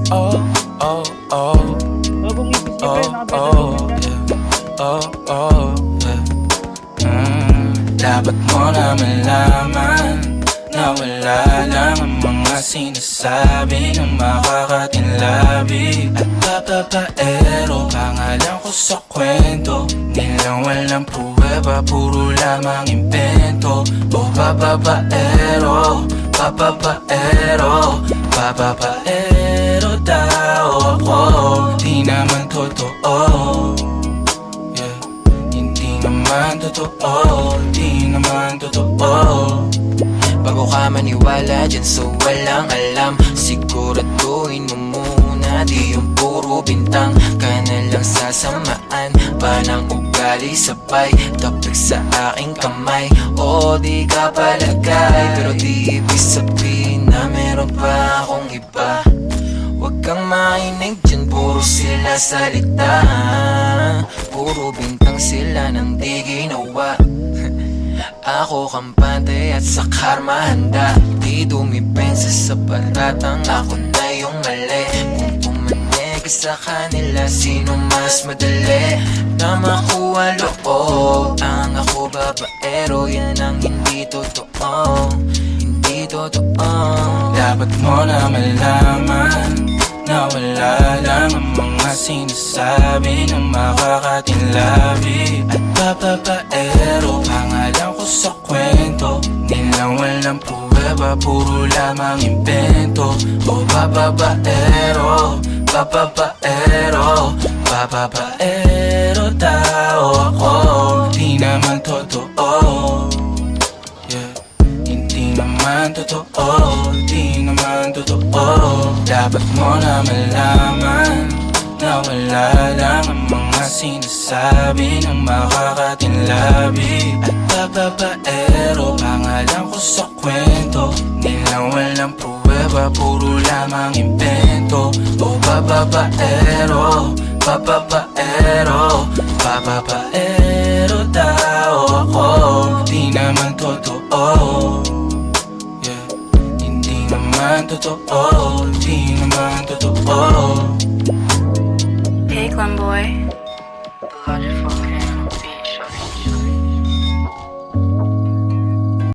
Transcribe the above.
Oh, oh, oh, Lobong ipis niya, pre. oh, Nakabenta oh, din yan. yeah. Oh, oh, yeah. Dapat mo na malaman na wala lang ang mga sinasabi ng makakatinlabi at papapaero. Pangalan ko sa kwento, nilang walang pruweba, puro lamang impento. O papapaero, papapaero, papapaero daw ako. Di naman totoo, yeah. Hindi naman totoo, di naman totoo. Bago ka maniwala dyan so walang alam, siguraduhin mo muna di yung puro bintang ka na lang sasamaan pa ng ugali sabay tapik sa aking kamay. O di ka palagay pero di ibig sabihin na meron pa akong iba. Huwag kang mainig dyan, puro sila salita, puro bintang sila nang di ginawa. Ako kampante at sa karma handa, di dumipensa sa paratang ako na yung mali. Kung pumanig sa kanila, sino mas madali na makuha loob? Ang ako babaero, yan ang hindi totoo, hindi totoo. Dapat mo na malaman na wala lang ang mga sinasabi ng makakatinlabi at papapaero. Pangalan ko sa kwento, nilang walang pruweba, puro lamang impento. O papapaero, papapaero, papapaero daw ako. Di naman totoo, yeah. Hindi naman totoo, di naman totoo. Dapat mo na malaman na wala lang ang mga sinasabi ng makakatinlabi at papapaero. Pangalan ko sa kwento, nilang walang pruweba, puro lamang impento. O papapaero, papapaero, papapaero daw ako. Di naman totoo, yeah. Hindi naman totoo, di naman totoo. Hey, Clem boy. Logic